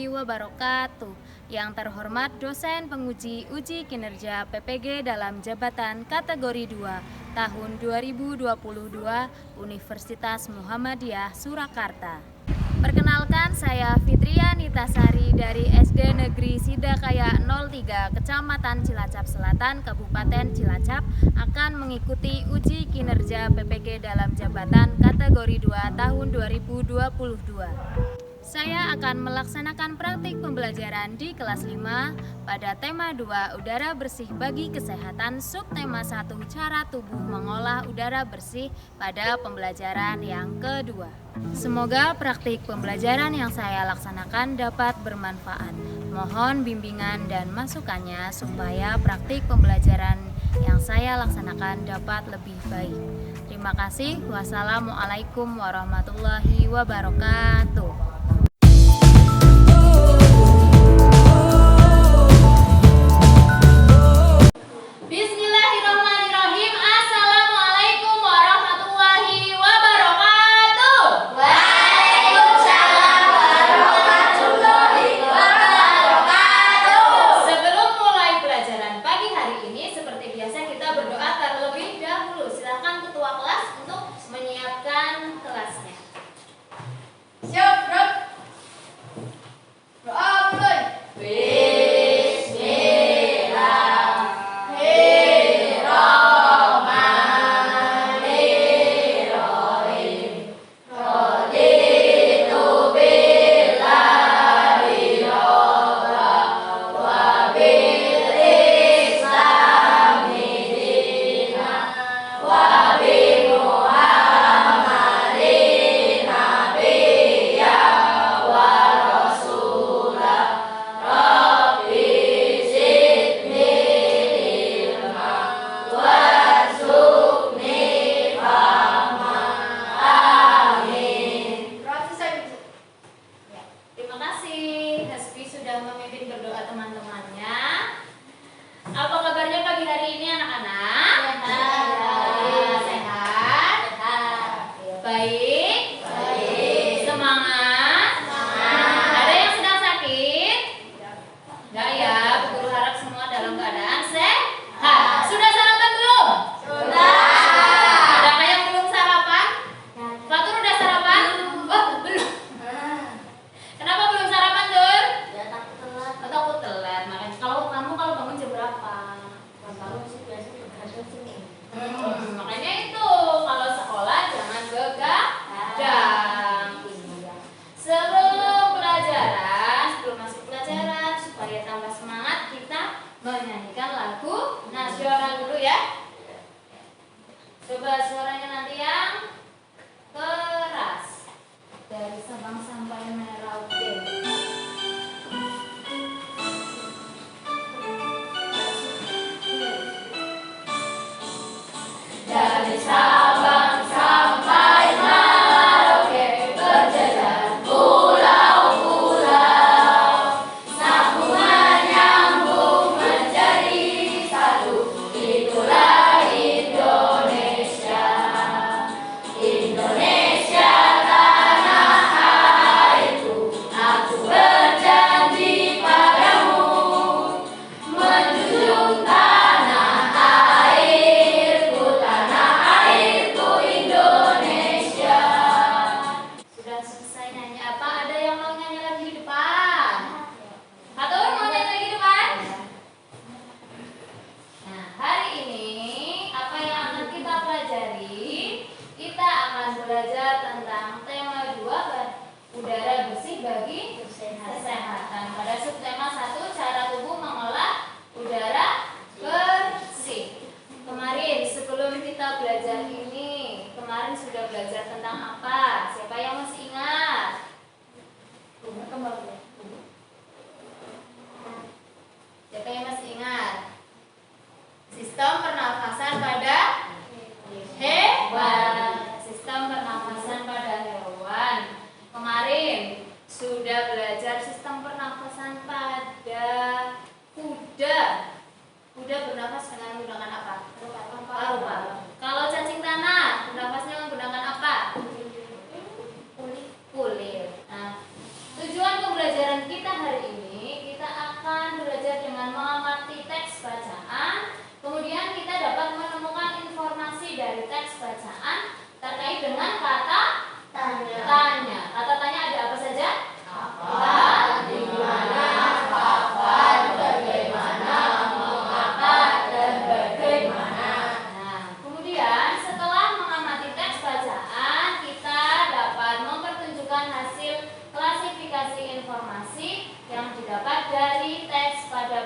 warahmatullahi wabarakatuh. Yang terhormat dosen penguji uji kinerja PPG dalam jabatan kategori 2 tahun 2022 Universitas Muhammadiyah Surakarta. Perkenalkan, saya Fitria Nitasari dari SD Negeri Sidakaya 03 Kecamatan Cilacap Selatan, Kabupaten Cilacap akan mengikuti uji kinerja PPG dalam jabatan kategori 2 tahun 2022. Saya akan melaksanakan praktik pembelajaran di kelas 5 pada tema 2 udara bersih bagi kesehatan, subtema 1 cara tubuh mengolah udara bersih pada pembelajaran yang kedua. Semoga praktik pembelajaran yang saya laksanakan dapat bermanfaat. Mohon bimbingan dan masukannya supaya praktik pembelajaran yang saya laksanakan dapat lebih baik. Terima kasih. Wassalamualaikum warahmatullahi wabarakatuh. Bismillahirrahmanirrahim. Assalamualaikum warahmatullahi wabarakatuh. Waalaikumsalam warahmatullahi wabarakatuh. Sebelum mulai pelajaran pagi hari ini, seperti biasa kita berdoa terlebih dahulu. Silakan ketua kelas untuk menyiapkan kelasnya. Siap, Bro. Doa mulai. Terima kasih, Hasbi sudah memimpin berdoa teman-temannya. Apa kabarnya pagi hari ini anak-anak? Sehat? Baik? Semangat? Ada yang sedang sakit? Enggak ya, Bu Guru harap semua dalam keadaan sehat. Sudah sarapan belum? Adakah yang belum sarapan? Fatur udah sarapan? Oh, belum. Kenapa belum sarapan, Dur? Takut telat. Makanya kalau bangun jam berapa? Makanya itu kalau sekolah jangan begadang. Sebelum masuk pelajaran, supaya tambah semangat, kita menyanyikan lagu nasional dulu ya. Coba suaranya nanti yang keras. Dari Sabang sampai Merauke. Dari Sabang sampai Merauke berjajar pulau-pulau, sambungan nyambung menjadi satu. Itulah Indonesia. Indonesia tanah airku, aku berjanji padamu, menjunjung tanah airku Indonesia. Sudah selesai nyanyi apa? Ada yang mau nyanyi lagi di depan? Fatur mau nyanyi lagi di depan? Nah, hari ini apa yang akan kita pelajari? Kita akan belajar tentang tema 2 udara bersih bagi kesehatan. Pada subtema 1 cara tubuh mengolah udara bersih. Kemarin sebelum kita belajar ini, kemarin sudah belajar tentang apa? Siapa yang masih ingat? Siapa yang masih ingat? Sistem pernafasan pada hewan. Sistem pernafasan pada hewan. Kemarin sudah belajar sistem pernafasan pada kuda. Kuda bernafas dengan menggunakan apa? Paru-paru. Kalau cacing tanah bernafasnya menggunakan apa? Kulit. Nah, tujuan pembelajaran kita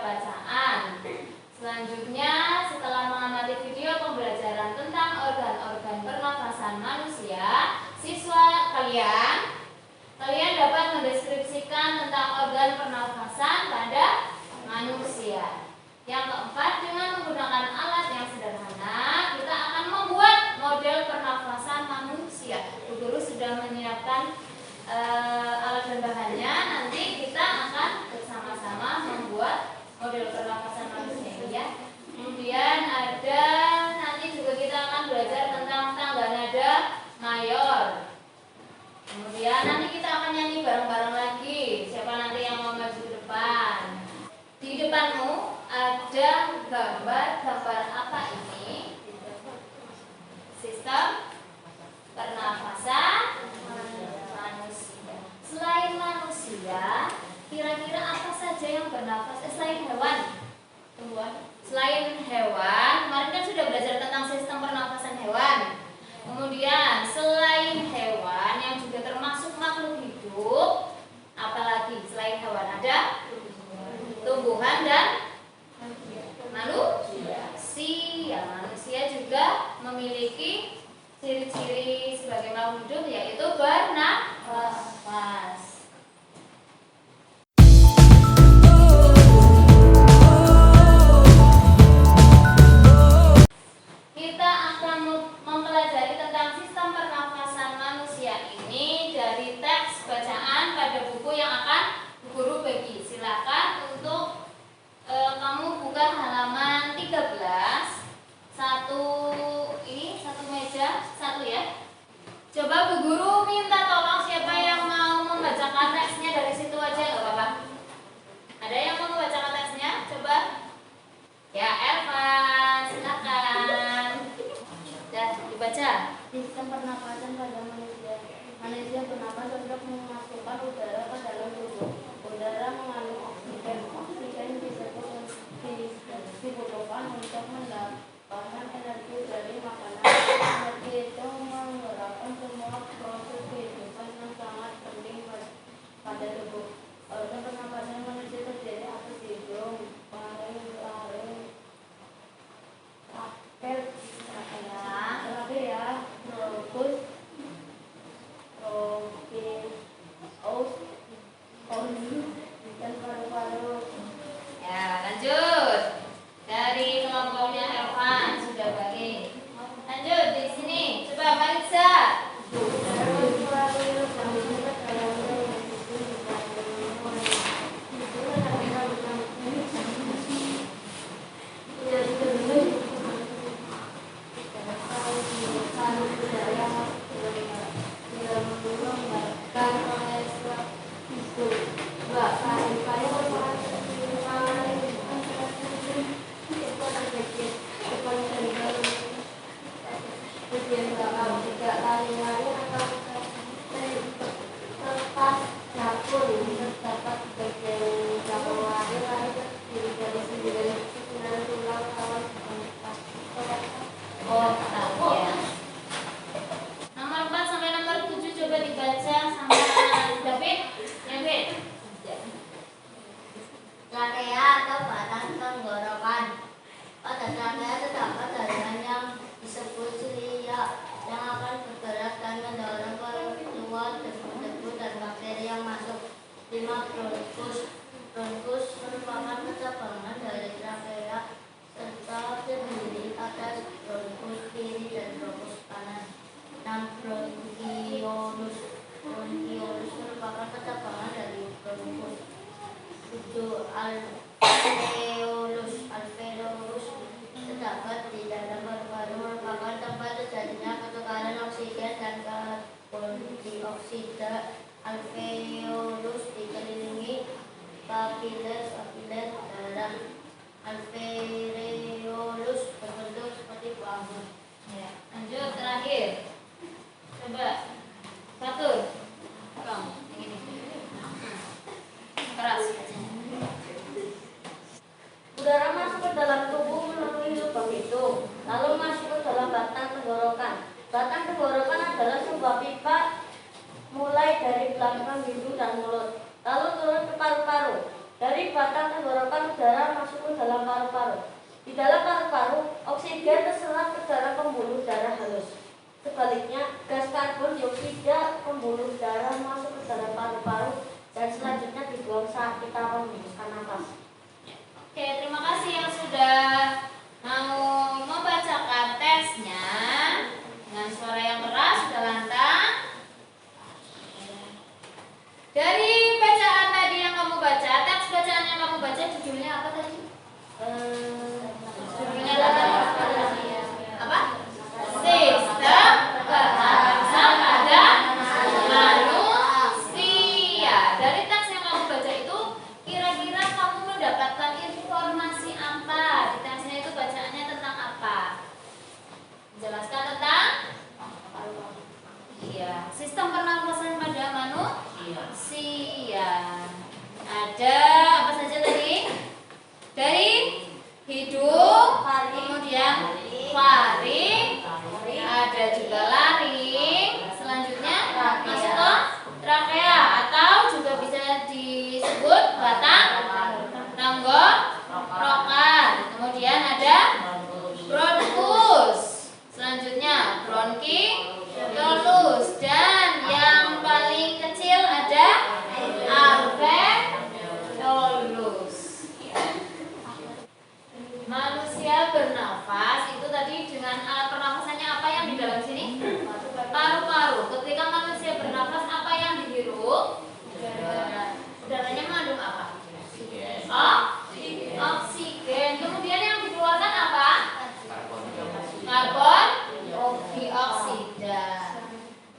bacaan. Selanjutnya, setelah mengamati video pembelajaran tentang organ-organ pernafasan manusia, siswa kalian dapat mendeskripsikan tentang organ pernafasan pada manusia. Yang keempat, dengan menggunakan alat yang sederhana, kita akan membuat model pernafasan manusia. Bu Guru sudah menyiapkan alat dan bahannya. Nanti kita akan bersama-sama membuat model pernafasan manusia ini ya. Kemudian ada nanti juga kita akan belajar tentang tangga nada mayor. Kemudian nanti kita akan nyanyi bareng-bareng lagi. Siapa nanti yang mau maju ke depan? Di depanmu ada gambar apa ini? Sistem pernafasan manusia. Selain manusia, kira-kira apa saja yang bernafas? Selain hewan, selain hewan, kemarin kan sudah belajar tentang sistem pernafasan hewan. Kemudian selain hewan yang juga termasuk makhluk hidup, apalagi selain hewan ada tumbuhan dan manusia. Manusia juga memiliki ciri-ciri sebagai makhluk hidup, yaitu bernafas. Kita akan mempelajari tentang sistem pernafasan manusia ini dari teks bacaan pada buku yang akan Bu Guru bagi. Silakan untuk kamu buka halaman 13. Satu meja, satu ya. Coba Bu Guru minta tolong siapa yang mau membacakan teksnya dari situ aja, nggak apa-apa. Ada yang mau membacakan teksnya? Coba. Ya, Elvan, silakan. Sudah dibaca. Sistem pernapasan pada manusia. Manusia bernafas untuk memasukkan udara ke dalam tubuh. Udara mengandung oksigen. Oksigen dibutuhkan untuk mendapatkan energi dari makanan. Energi itu menggerakkan semua proses kehidupan yang sangat penting pada tubuh. Organ pernapasan manusia terdiri atas hidung, paru-paru, trachea, bronkus, dan paru-paru. Ya, lanjut. Dari kelompoknya Elvan sudah bagi. Lanjut di sini. Coba Marisa. Nomor 4 sampai nomor 7 coba dibaca sama David. David. Trakea atau batang tenggorokan. Pada trakea terdapat jaringan yang disebut silia yang akan bergerak dan mendorong keluar debu-debu dan bakteri yang masuk. 5. Bronkus. Bronkus merupakan kecabangan dari trakea serta terdiri atas bronkus kiri dan bronkus kanan. 6. Bronkiolus. Bronkiolus merupakan kecabangan dari bronkus. 7. Alveolus. Alveolus terdapat di dalam paru-paru, merupakan tempat terjadinya pertukaran oksigen dan karbon dioksida. Alveolus dikelilingi kapiler darah. Alveolus berbentuk seperti bahu. Ya, lanjut terakhir. Coba Fatur. Kamu yang ini. Keras bacanya. Udara masuk ke dalam tubuh melalui lubang hidung, lalu masuk ke dalam batang tenggorokan. Batang tenggorokan adalah sebuah pipa mulai dari belakang hidung dan mulut, lalu turun ke paru-paru. Dari batang tenggorokan udara masuk ke dalam paru-paru. Di dalam paru-paru, oksigen terserap ke dalam pembuluh darah halus. Sebaliknya, gas karbon dioksida pembuluh darah masuk ke dalam paru-paru dan selanjutnya dibuang saat kita menghembuskan nafas. Oke, terima kasih yang sudah mau membacakan tesnya dengan suara yang keras, sudah lantang. Dari bacaan tadi yang kamu baca, teks bacaan yang kamu baca judulnya apa tadi? Judulnya adalah apa? Sistem kehamilan pada manusia. Dari teks yang kamu baca itu, kira-kira kamu mendapatkan informasi apa? Di teksnya itu bacaannya tentang apa? Menjelaskan tentang sistem pernafasan pada manusia. Ada apa saja tadi? Dari hidung, kemudian faring, ada juga laring, selanjutnya masuk ke trakea atau juga bisa disebut batang tenggorokan. Kemudian ada bronkus, selanjutnya bronkiolus, dan yang paling kecil ada alveolus. Manusia bernafas itu tadi dengan alat pernafasannya apa yang di dalam sini? Paru-paru. Ketika manusia bernafas, apa yang dihirup? Udara. Udaranya mengandung apa? Oksigen. Kemudian yang dikeluarkan apa? Karbon dioksida.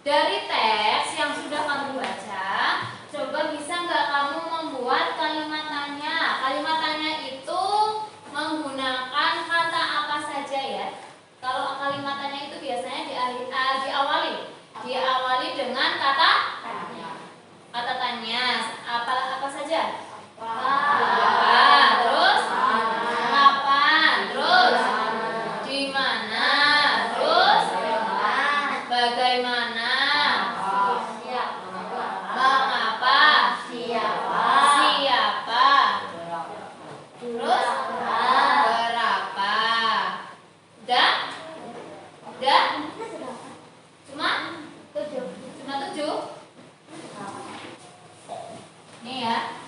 Dari teks yang sudah kamu baca, coba bisa nggak kamu membuat kalimatannya? Kalimatannya itu menggunakan kata apa saja ya? Kalau kalimatannya itu biasanya diawali dengan kata tanya. Apa saja? Apa? Terus kapan? Terus di mana? Terus bagaimana? Mengapa? Siapa? Terus berapa? Udah? Cuma 7? Nih ya.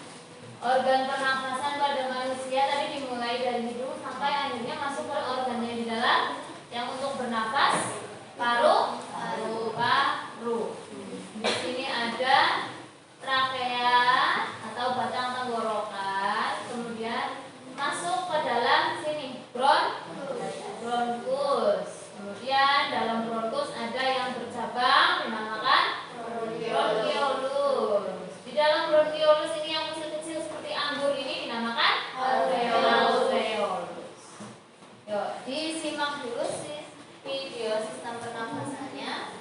Organ pernafasan pada manusia tadi dimulai dari hidung sampai akhirnya masuk ke organnya di dalam, yang untuk bernafas paru. Di sini ada trakea atau batang tenggorokan, kemudian masuk ke dalam sini bronkus. Kemudian dalam bronkus ada yang bercabang dinamakan bronkiolus. Di dalam bronkiolus ini yang kecil-kecil seperti anggur ini dinamakan alveolus. Yuk, disimak dulu video sistem pernafasannya.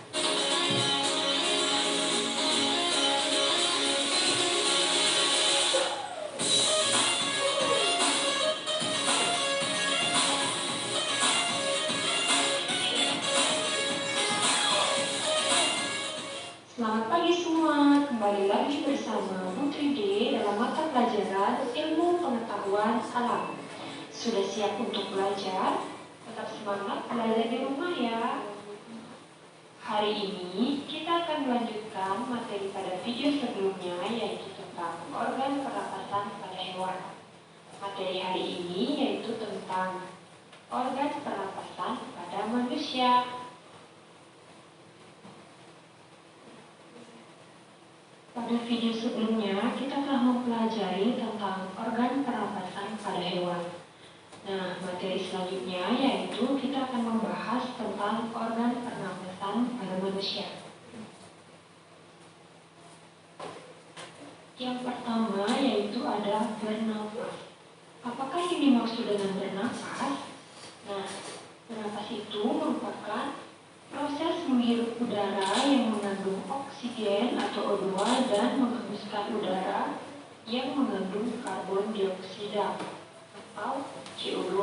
Selamat pagi semua, kembali lagi bersama Putri D dalam mata pelajaran Ilmu Pengetahuan Alam. Sudah siap untuk belajar? Tetap semangat belajar di rumah ya. Hari ini kita akan melanjutkan materi pada video sebelumnya, yaitu tentang organ pernapasan pada hewan. Materi hari ini yaitu tentang organ pernapasan pada manusia. Pada video sebelumnya, kita telah mempelajari tentang organ pernapasan pada hewan. Nah, materi selanjutnya yaitu kita akan membahas tentang organ pernapasan pada manusia. Yang pertama yaitu ada bernafas. Apakah yang dimaksud dengan bernafas? Nah, bernafas itu merupakan proses menghirup udara yang mengandung oksigen atau O2 dan menghembuskan udara yang mengandung karbon dioksida atau CO2.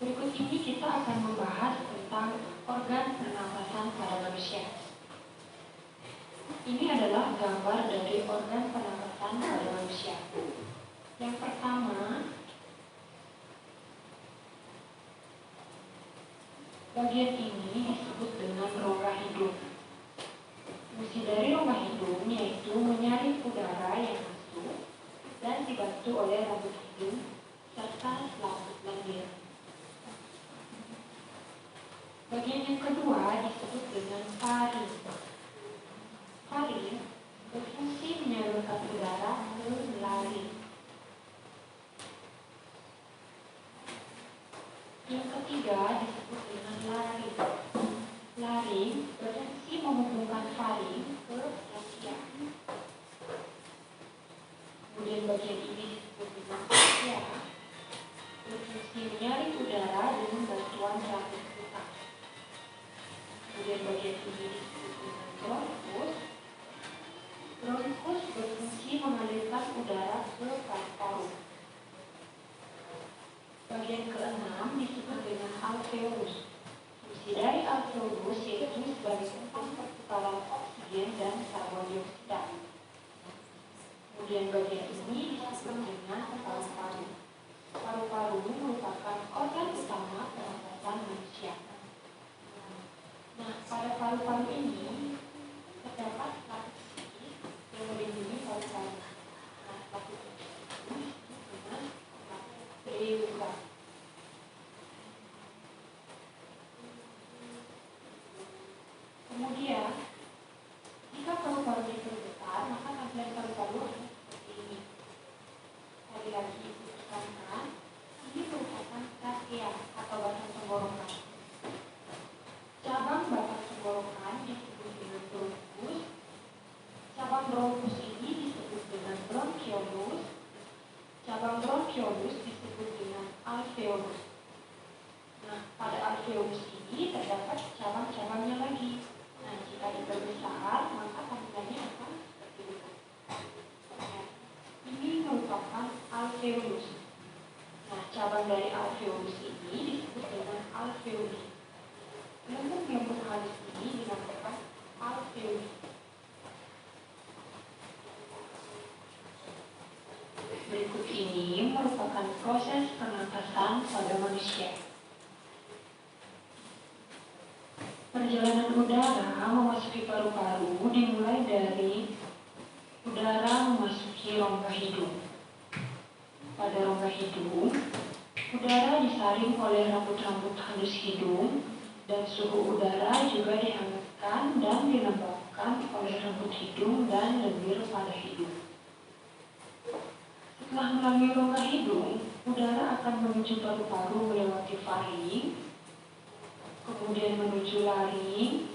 Berikut ini kita akan membahas tentang organ pernapasan pada manusia. Ini adalah gambar dari organ pernapasan pada manusia. Yang pertama, bagian ini disebut dengan rongga hidung. Fungsi dari rongga hidung yaitu menyaring udara yang masuk dan dibantu oleh rambut hidung serta selaput lendir. Bagian yang kedua disebut dengan faring. Faring berfungsi menyalurkan udara ke laring. Yang ketiga disebut dengan laring. Laring berfungsi menghubungkan faring ke trachea. Kemudian bagian ini disebut dengan trachea, berfungsi menyaring udara dengan bantuan rambut otak. Kemudian bagian ini disebut dengan bronkus. Bronkus berfungsi mengalirkan udara ke paru-paru. Bagian keenam disebut dengan alveolus. Fungsi dari alveolus yaitu sebagai tempat pertukaran oksigen dan karbon dioksida. Kemudian bagian ini disebut dengan paru-paru. Paru-paru merupakan organ utama pernapasan manusia. Nah, pada paru-paru ini terdapat lapis yang melindungi paru-paru. Nah, lapis ini disebut dengan lapis pleura. Kemudian, jika paru-paru diperbesar, maka tampilan paru-paru akan seperti ini. Lagi-lagi ibu tekankan, ini merupakan trachea atau batang tenggorokan. Cabang batang tenggorokan disebut dengan bronkus. Cabang bronkus ini disebut dengan bronchiolus. Cabang bronchiolus disebut dengan alveolus. Nah, pada alveolus ini terdapat cabang-cabangnya lagi. Nah, jika diperbesar, maka tampilannya akan seperti itu. Ini merupakan alveolus. Nah, cabang dari alveolus ini disebut dengan alveoli. Lembut-lembut halus ini dinamakan alveoli. Berikut ini merupakan proses pernapasan pada manusia. Perjalanan udara memasuki paru-paru dimulai dari udara memasuki rongga hidung. Pada rongga hidung, udara disaring oleh rambut-rambut halus hidung dan suhu udara juga dihangatkan dan dilembabkan oleh rambut hidung dan lendir pada hidung. Setelah melalui rongga hidung, udara akan menuju paru-paru melewati faring, kemudian menuju laring,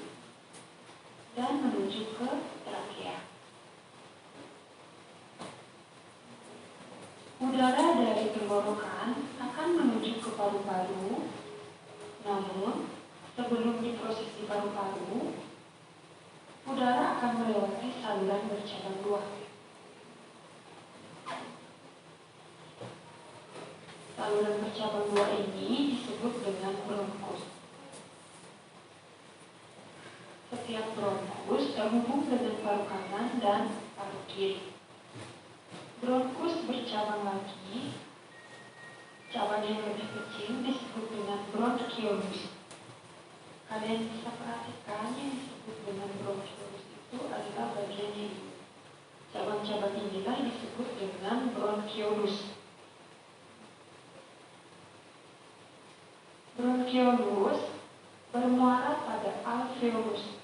dan menuju ke trachea. Udara dari tenggorokan akan menuju ke paru-paru, namun sebelum diproses di paru-paru, udara akan melewati saluran bercabang dua. Saluran bercabang dua ini disebut dengan bronkus. Setiap bronkus terhubung dengan paru kanan dan paru kiri. Bronkus bercabang lagi. Cabang yang lebih kecil disebut dengan bronchiolus. Kalian bisa perhatikan yang disebut dengan bronchiolus itu adalah bagian ini. Cabang-cabang inilah disebut dengan bronchiolus. Bronchiolus bermuara pada alveolus.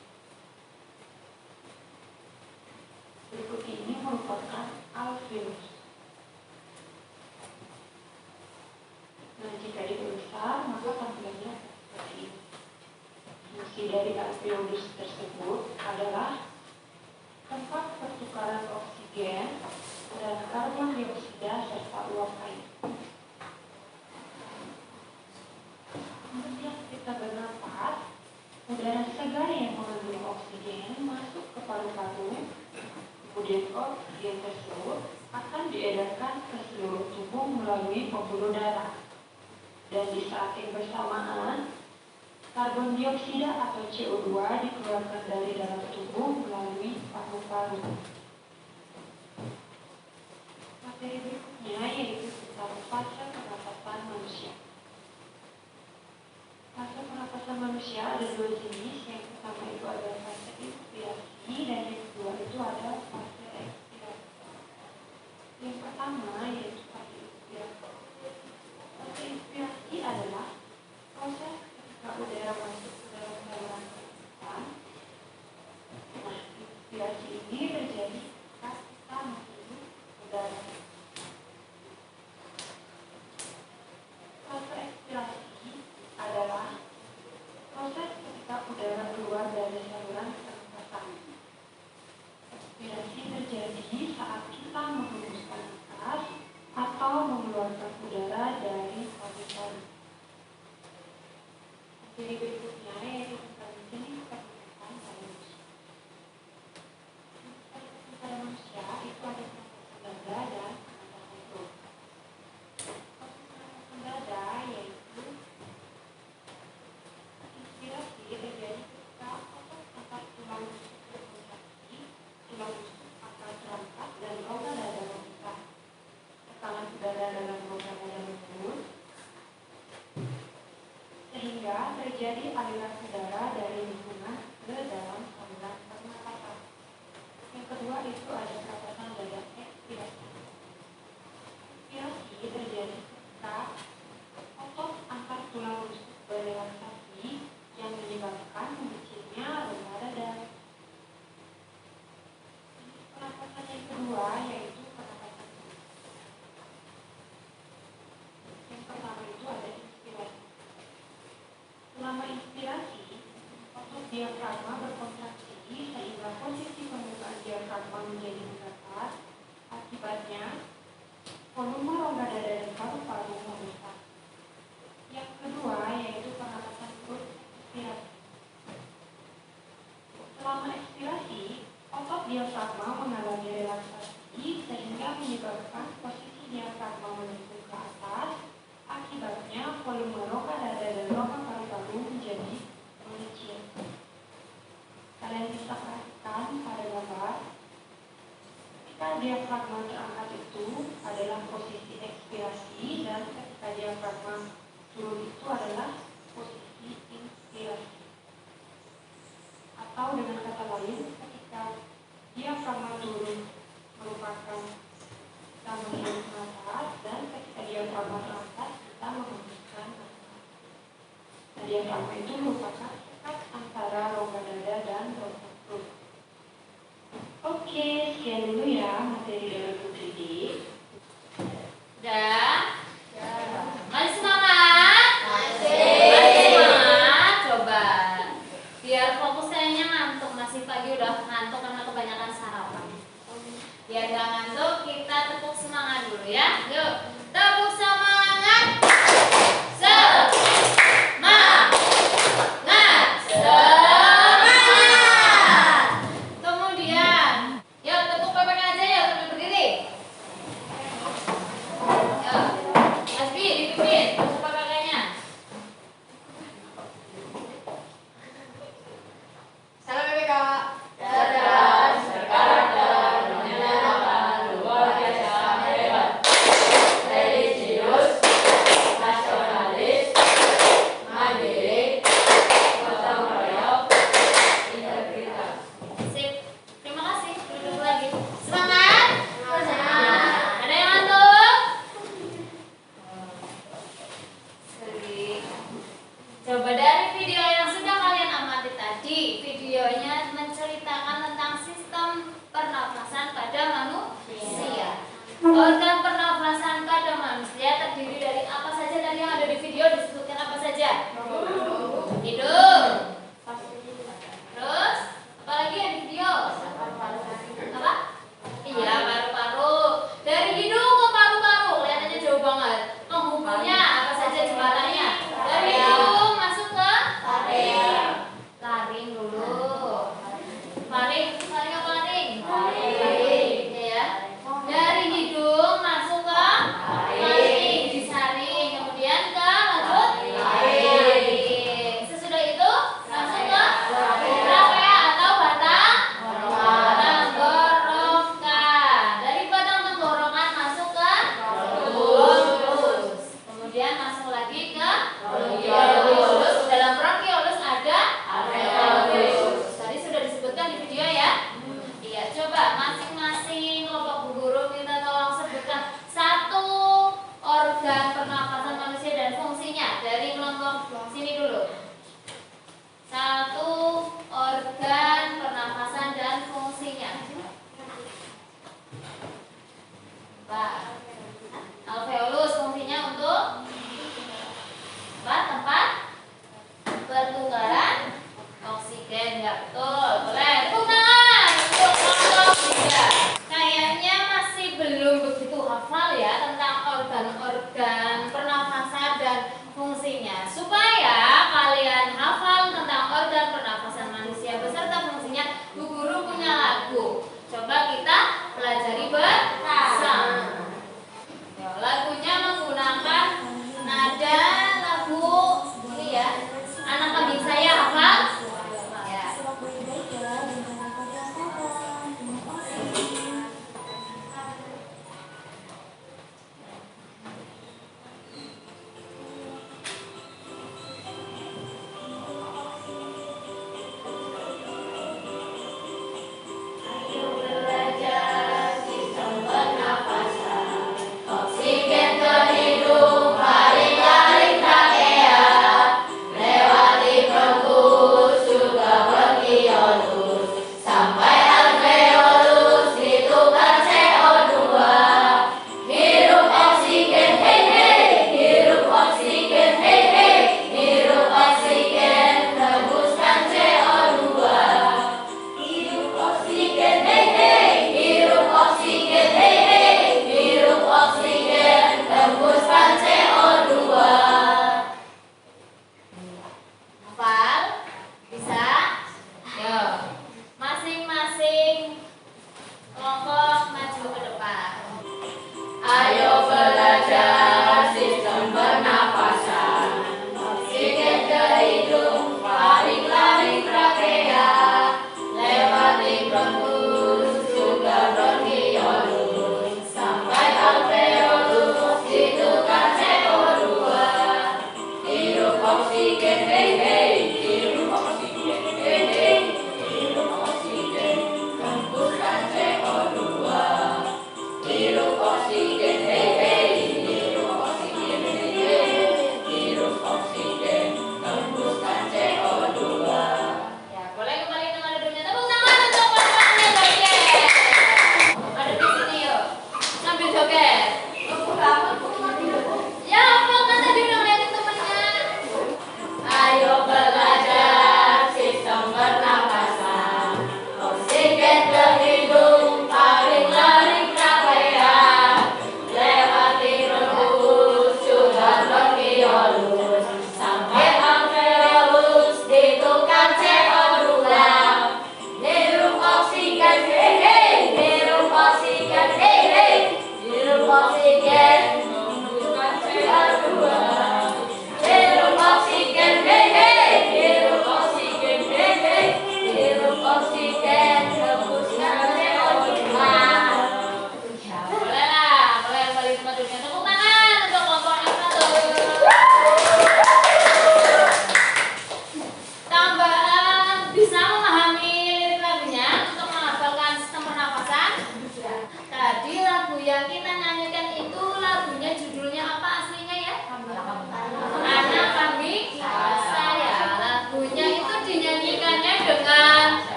Berikut ini merupakan alveolus. Nah, jika dibesar, maka tampilannya seperti ini. Fungsi dari alveolus tersebut adalah tempat pertukaran oksigen dan karbon dioksida serta uap air. Setiap kita bernapas, udara segar yang mengandung oksigen masuk ke paru-paru. Kemudian oksigen tersebut akan diedarkan ke seluruh tubuh melalui pembuluh darah. Dan di saat yang bersamaan, Karbon dioksida atau CO2 dikeluarkan dari dalam tubuh melalui paru-paru. Materi berikutnya yaitu tentang fase pernapasan manusia. Fase pernapasan manusia ada dua jenis. Yang pertama itu adalah fase inspirasi dan yang kedua itu adalah fase ekspirasi. Yang pertama yaitu fase inspirasi. Fase inspirasi adalah proses ketika udara masuk ke dalam saluran pernapasan. Nah, inspirasi ini terjadi ketika kita menghirup udara. Fase ekspirasi adalah proses ketika udara keluar dari saluran pernapasan. Ekspirasi terjadi saat kita menghembuskan nafas atau mengeluarkan udara dari paru-paru. Materi berikutnya yaitu tentang jenis pernapasan pada manusia. Pernapasan pada manusia itu ada pernapasan dada dan pernapasan perut. Pernapasan dada yaitu inspirasi terjadi ketika otot antar tulang rusuk berkontraksi, tulang rusuk akan terangkat dan rongga dada membuka. Tekanan udara dalam rongga dada menurun sehingga terjadi aliran udara dari lingkungan ke dalam saluran pernapasan. Yang kedua itu ada pernapasan dada ekspirasi. Ekspirasi terjadi ketika otot antar tulang rusuk berelaksasi yang menyebabkan mengecilnya rongga dada. Pernapasan yang kedua yaitu pernapasan perut. Yang pertama itu ada inspirasi. Selama inspirasi, otot diafragma berkontraksi sehingga posisi pembukaan diafragma menjadi mendatar. Akibatnya, volume rongga dada dan paru-paru membesar. Yang kedua yaitu pernapasan perut ekspirasi. Selama ekspirasi, otot diafragma mengalami relaksasi sehingga menyebabkan posisi diafragma melengkung ke atas. Akibatnya, volume rongga dada dan rongga paru-paru menjadi mengecil. Kalian bisa perhatikan pada gambar. Ketika diafragma terangkat itu adalah posisi ekspirasi dan ketika diafragma turun itu adalah posisi inspirasi. Atau dengan kata lain, ketika diafragma turun merupakan kita menghirup nafas dan ketika diafragma terangkat kita menghembuskan nafas. Nah, diafragma itu merupakan sekat antara rongga dada dan rongga perut. Oke, sekian dulu ya materi dari Putri D. Udah? Masih semangat? Masih semangat? Coba. Biar fokus kayaknya ngantuk. Masih pagi udah ngantuk karena kebanyakan sarapan. Biar gak ngantuk, kita tepuk semangat dulu ya. Yuk, tepuk semangat. Semangat. Semangat. Kemudian, yuk tepuk PPK aja ya sambil berdiri. Yuk, Asbi dipimpin tepuk PPK-nya. Salam PPK. Cerdas, berkarakter, menyenangkan, luar biasa, hebat. Apa? Alveolus fungsinya untuk apa? Tempat pertukaran oksigen. Ya betul. Boleh tepuk tangan untuk kelompok 3. Kayaknya masih belum begitu hafal ya tentang organ-organ pernafasan dan fungsinya. Supaya kalian hafal tentang organ pernafasan manusia beserta fungsinya, Bu Guru punya lagu. Coba kita pelajari bersama. Ya, lagunya menggunakan nada lagu ini ya. Anak kambing saya hafal? Ya.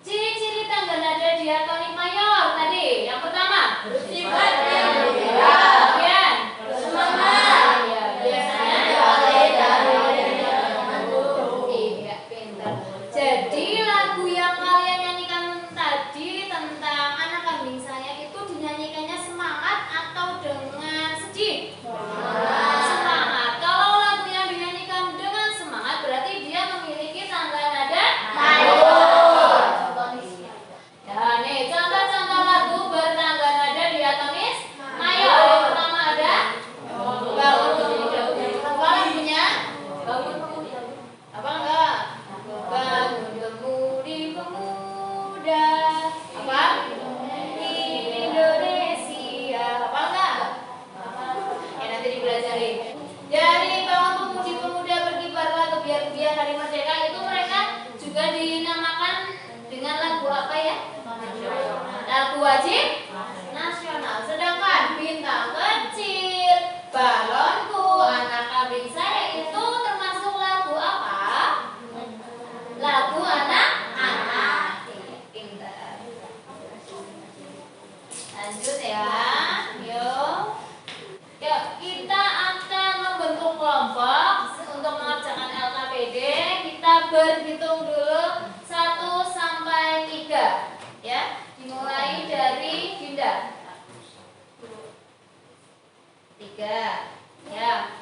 Ciri-ciri tangga nada diatonik mayor tadi? Yang pertama, Bersifat yang ya, kemudian bersemangat. ya, biasanya Mulai dari mengantuk. iya, pintar. Jadi lagu yang kalian nyanyikan tadi tentang anak kambing saya itu dinyanyikannya semangat atau dengan sedih? Semangat. Kalau lagunya dinyanyikan dengan semangat berarti dia memiliki tangga nada ya, nih contoh-contoh lagu bertangga nada diatonis mayor. Yang pertama ada bangun pemuda. Apa lagunya? Bangun pemuda. Apa enggak? Bangun pemudi pemuda. Apa? Indonesia. Apa enggak? Ya nanti dipelajari. Dari bangun pemudi pemuda berkibarlah kebiar-kebiar hari merdeka itu mereka juga dinamakan dengan lagu apa ya? Lagu wajib nasional. Sedangkan bintang kecil, balonku, anak kambing saya itu termasuk lagu apa? Lagu anak-anak. Pintar. Lanjut ya. Yuk. Yuk, kita akan membentuk kelompok untuk mengerjakan LKPD. Kita berhitung dulu 1 sampai 3. Ya, dimulai dari Dinda. 3. Ya.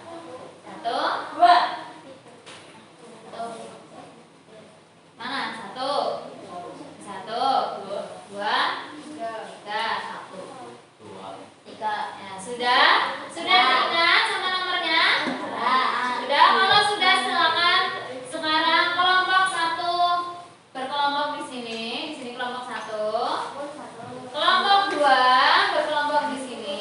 1, 2. Mana? 1. 1, 2, 3, 1. 3. Ya, sudah? Sudah diingat sama nomornya? Sudah? Kalau sudah silakan sekarang kelompok 1 berkelompok di sini. Di sini kelompok 1. Kelompok 2 berkelompok di sini.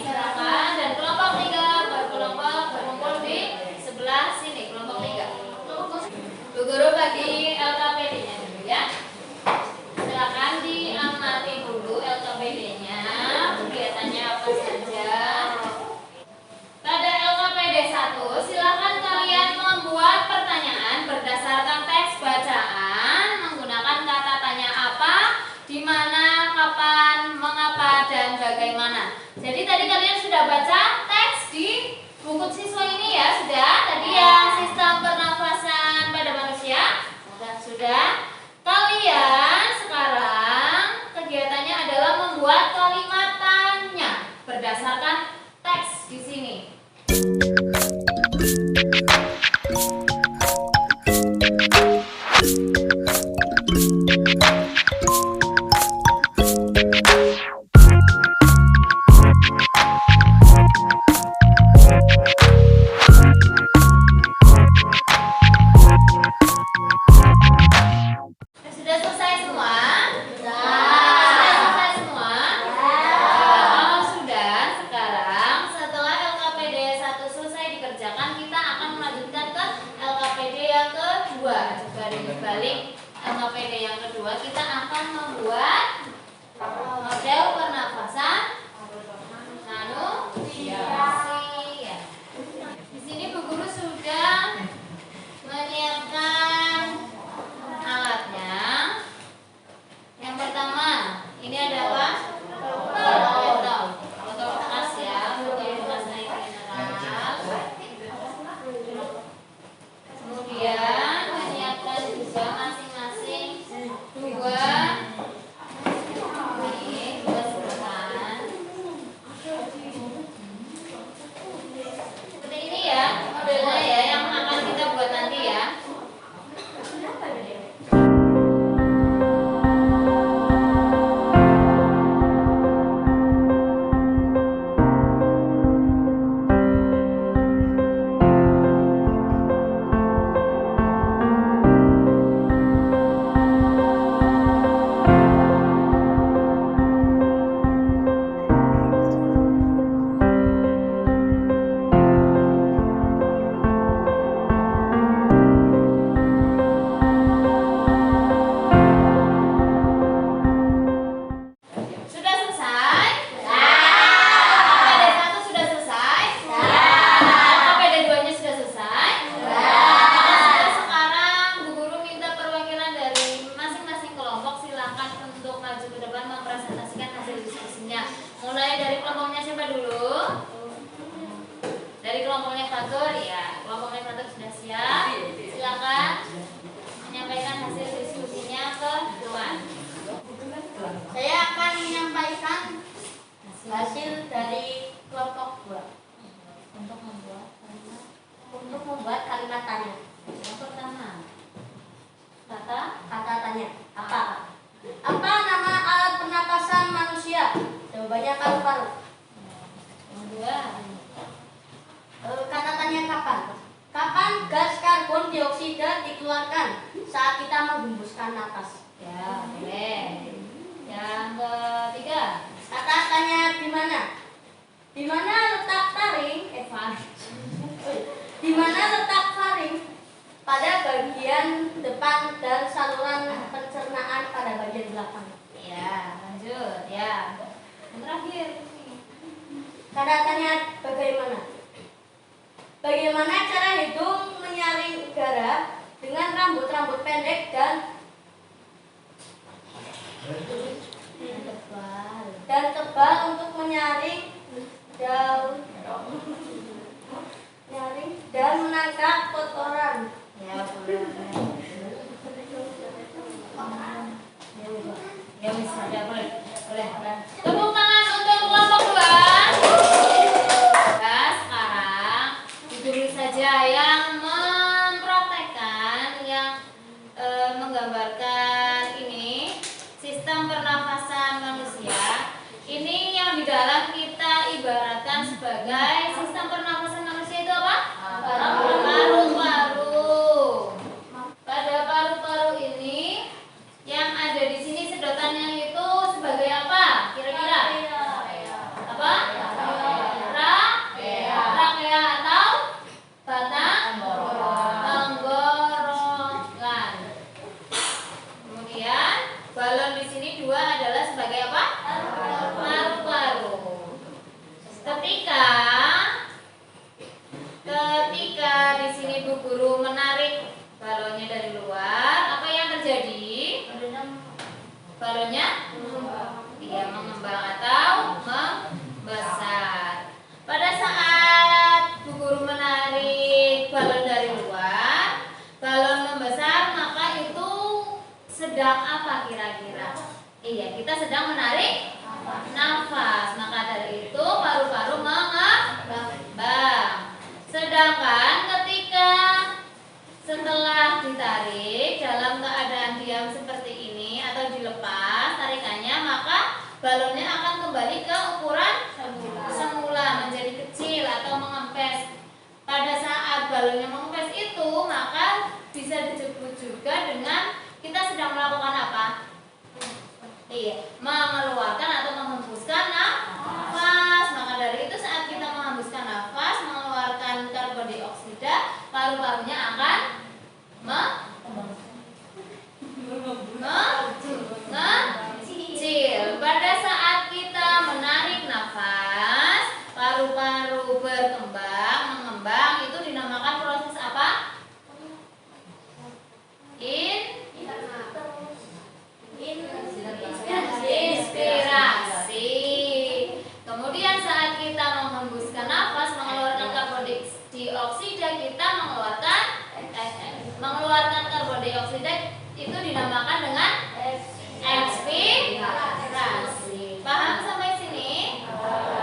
Silakan. Dan kelompok 3 berkelompok berkumpul di sebelah sini. Kelompok 3. Bu Guru bagi LKPD-nya dulu ya. Silakan diamati dulu LKPD-nya. Kegiatannya apa saja. Pada LKPD 1, silakan kalian membuat pertanyaan berdasarkan teks bacaan menggunakan kata tanya apa, di mana, kapan, mengapa, dan bagaimana. Jadi tadi kalian sudah baca teks di buku siswa ini ya, sudah? Tadi yang sistem pernafasan pada manusia sudah. Kalian sekarang kegiatannya adalah membuat kalimat tanya berdasarkan teks di sini. Jawabannya paru-paru. Yang kedua, Kata-katanya kapan? Kapan gas karbon dioksida dikeluarkan saat kita menghembuskan napas? ya boleh. Yang ketiga, Kata-katanya di mana? Di mana letak taring? Di mana letak faring pada bagian depan dan saluran pencernaan pada bagian belakang? ya lanjut ya. Yang terakhir, Kata-katanya bagaimana? Bagaimana cara hidung menyaring udara dengan rambut-rambut pendek dan tebal untuk menyaring dan menangkap kotoran? ya boleh. Ya wis, ya boleh. Tepuk tangan untuk kelompok 2. Ya, sekarang ditulis saja yang mempraktekkan, yang menggambarkan ini sistem pernafasan manusia. Ini yang di dalam kita ibaratkan sebagai sistem pernafasan manusia itu apa? Paru-paru. Pada paru-paru ini yang ada di sini sedotannya itu sebagai apa? Kira-kira? Apa? Trakea atau batang tenggorokan. Kemudian balon di sini 2 adalah sebagai apa? Paru-paru. Ketika di sini Bu Guru menarik balonnya dari luar, apa yang terjadi? Balonnya mengembang atau membesar. Pada saat Bu Guru menarik balon dari luar, balon membesar, maka itu sedang apa kira-kira? Iya, kita sedang menarik nafas. Maka dari itu paru-paru mengembang. Sedangkan ketika setelah ditarik dalam keadaan diam seperti ini atau dilepas tarikannya, maka balonnya akan kembali ke ukuran semula, menjadi kecil atau mengempes. Pada saat balonnya mengempes itu, maka bisa disebut juga dengan kita sedang melakukan apa? Iya, mengeluarkan atau menghembuskan nafas. Maka dari itu saat kita menghembuskan nafas, mengeluarkan karbon dioksida, paru-parunya akan mengecil. Pada saat kita menarik nafas, paru-paru berkembang, mengembang, itu dinamakan proses apa? Inspirasi. Kemudian saat kita menghembuskan nafas, mengeluarkan karbon dioksida, kita mengeluarkan karbon dioksida, itu dinamakan dengan ekspirasi. Paham sampai sini?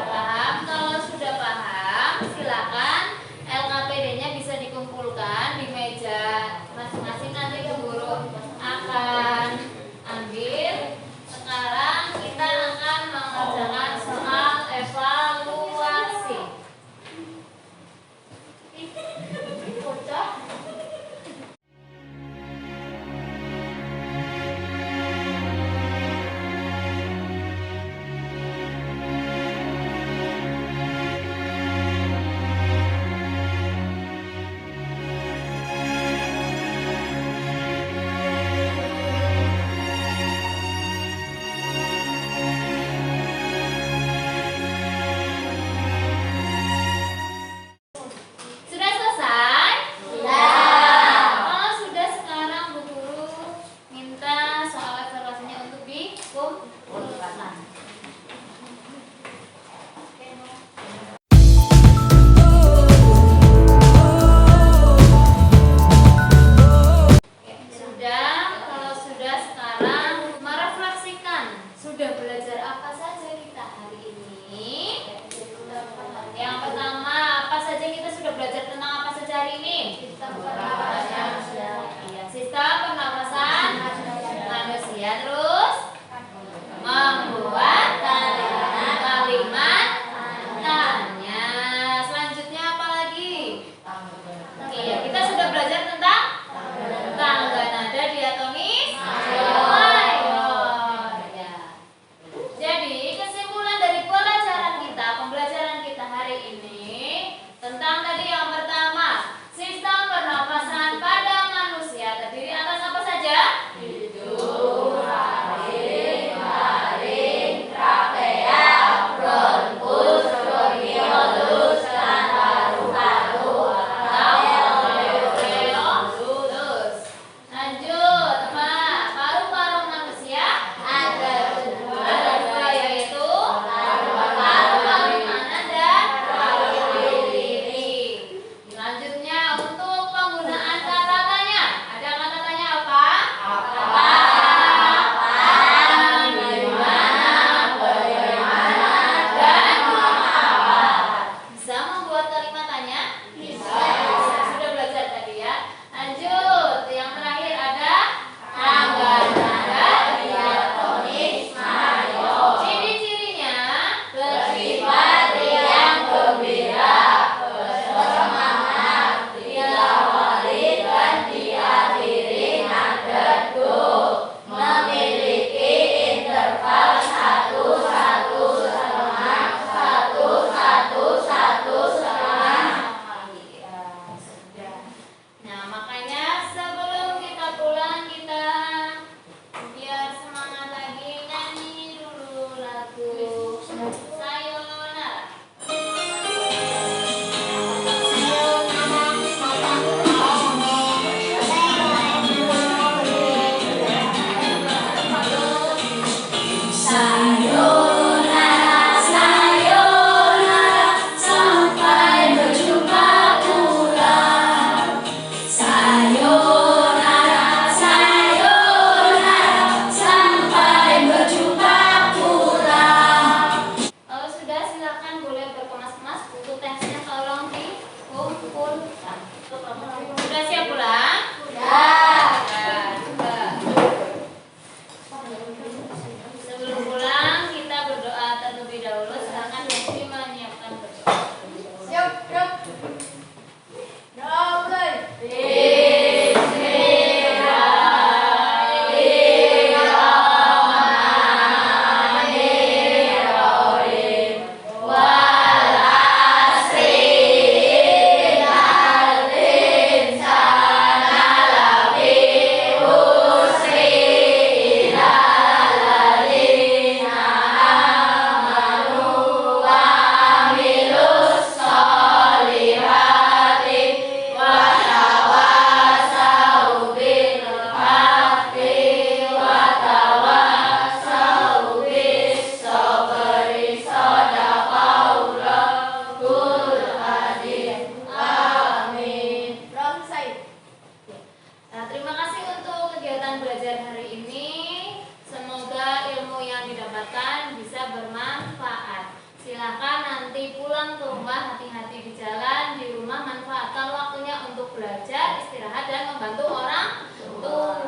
Paham? Kalau sudah paham, silakan LKPD-nya bisa dikumpulkan di meja masing-masing. Nanti Bu Guru akan ambil. Sekarang kita akan mengerjakan soal evaluasi. Sudah selesai? Kalau sudah, sekarang Bu Guru minta soal evaluasinya untuk dikumpulkan. Sudah, kalau sudah, sekarang merefleksikan. Sudah belajar apa saja kita hari ini? Yang pertama, apa saja kita sudah belajar tentang apa saja hari ini? Sistem pernapasan manusia. Terus membuat tarian didapatkan bisa bermanfaat. Silakan nanti pulang ke rumah hati-hati di jalan, di rumah manfaatkan waktunya untuk belajar, istirahat dan membantu orang tua.